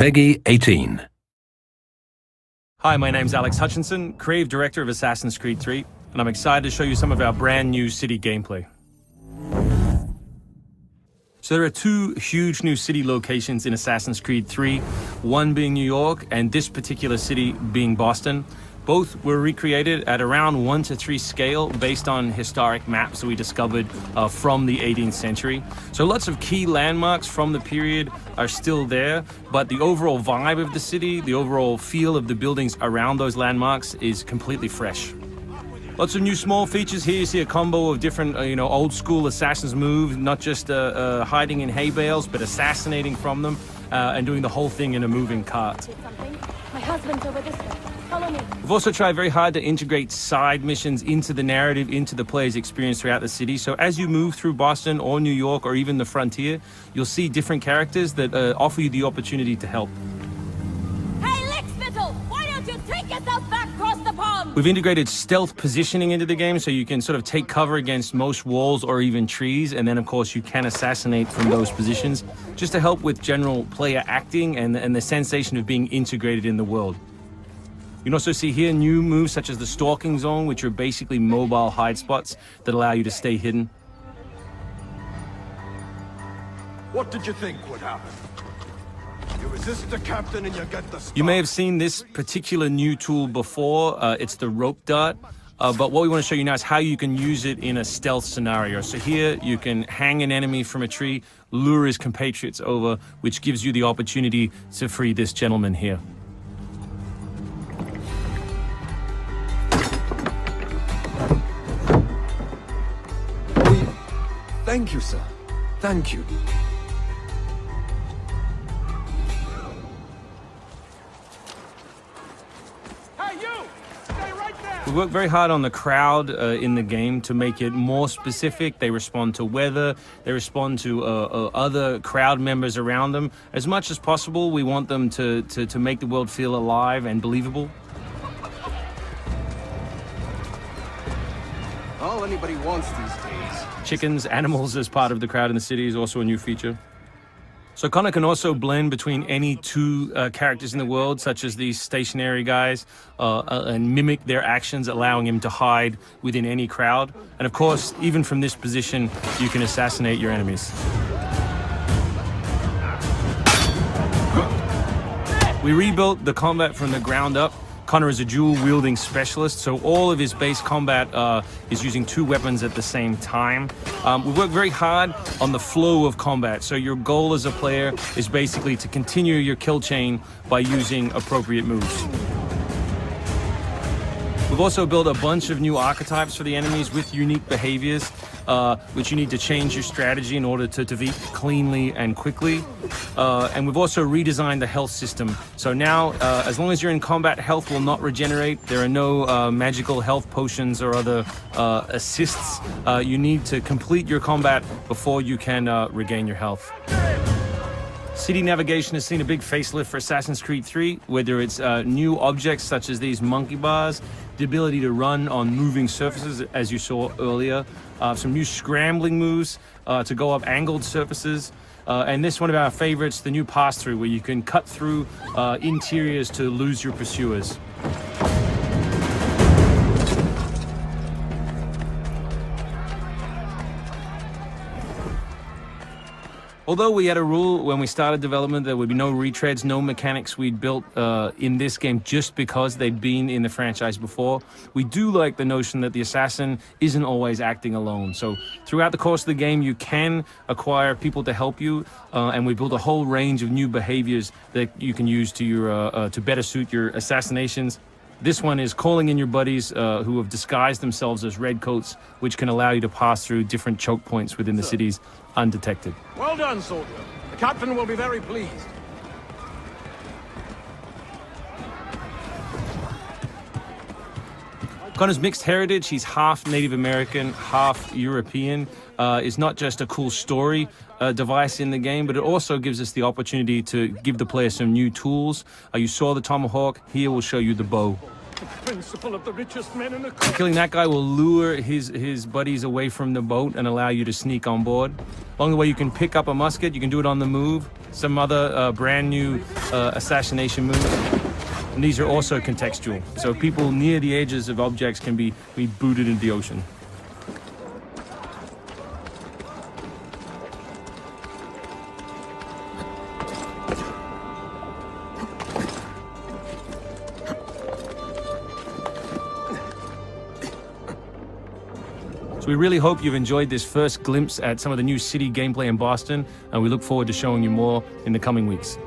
PEGI 18. Hi, my name's Alex Hutchinson, Creative Director of Assassin's Creed 3, and I'm excited to show you some of our brand new city gameplay. So there are two huge new city locations in Assassin's Creed 3, one being New York and this particular city being Boston. Both were recreated at around 1:3 scale based on historic maps that we discovered from the 18th century. So lots of key landmarks from the period are still there, but the overall vibe of the city, the overall feel of the buildings around those landmarks is completely fresh. Lots of new small features here. You see a combo of different, old school Assassin's moves, not just hiding in hay bales, but assassinating from them and doing the whole thing in a moving cart. My husband's over this way. Follow me. We've also tried very hard to integrate side missions into the narrative, into the player's experience throughout the city. So as you move through Boston or New York or even the frontier, you'll see different characters that offer you the opportunity to help. Hey, Lickspittle! Why don't you take yourself back across the pond? We've integrated stealth positioning into the game, so you can sort of take cover against most walls or even trees, and then of course you can assassinate from those positions, just to help with general player acting and the sensation of being integrated in the world. You can also see here new moves such as the stalking zone, which are basically mobile hide spots that allow you to stay hidden. What did you think would happen? You resist the captain and you get the spot. You may have seen this particular new tool before. It's the rope dart. But what we want to show you now is how you can use it in a stealth scenario. So here you can hang an enemy from a tree, lure his compatriots over, which gives you the opportunity to free this gentleman here. Thank you, sir. Thank you. Hey, you! Stay right there! We work very hard on the crowd in the game to make it more specific. They respond to weather, they respond to other crowd members around them. As much as possible, we want them to make the world feel alive and believable. All anybody wants these days. Chickens, animals as part of the crowd in the city is also a new feature. So Connor can also blend between any two characters in the world, such as these stationary guys, and mimic their actions, allowing him to hide within any crowd. And of course, even from this position, you can assassinate your enemies. We rebuilt the combat from the ground up. Connor is a dual-wielding specialist, so all of his base combat is using two weapons at the same time. We work very hard on the flow of combat, so your goal as a player is basically to continue your kill chain by using appropriate moves. We've also built a bunch of new archetypes for the enemies with unique behaviors, which you need to change your strategy in order to defeat cleanly and quickly. And we've also redesigned the health system. So now, as long as you're in combat, health will not regenerate. There are no magical health potions or other assists. You need to complete your combat before you can regain your health. City navigation has seen a big facelift for Assassin's Creed 3, whether it's new objects such as these monkey bars, the ability to run on moving surfaces, as you saw earlier, some new scrambling moves to go up angled surfaces, and this one of our favorites, the new pass-through, where you can cut through interiors to lose your pursuers. Although we had a rule when we started development, there would be no retreads, no mechanics we'd built in this game just because they'd been in the franchise before, we do like the notion that the assassin isn't always acting alone. So throughout the course of the game, you can acquire people to help you, and we built a whole range of new behaviors that you can use to your to better suit your assassinations. This one is calling in your buddies who have disguised themselves as redcoats, which can allow you to pass through different choke points within the cities undetected. Well done, soldier. The captain will be very pleased. Connor's mixed heritage, he's half Native American, half European, is not just a cool story device in the game, but it also gives us the opportunity to give the player some new tools. You saw the tomahawk, here we'll show you the bow. Principle of the richest men in the country. Killing that guy will lure his buddies away from the boat and allow you to sneak on board. Along the way, you can pick up a musket. You can do it on the move. Some other brand new assassination moves. And these are also contextual. So people near the edges of objects can be booted into the ocean. So we really hope you've enjoyed this first glimpse at some of the new city gameplay in Boston, and we look forward to showing you more in the coming weeks.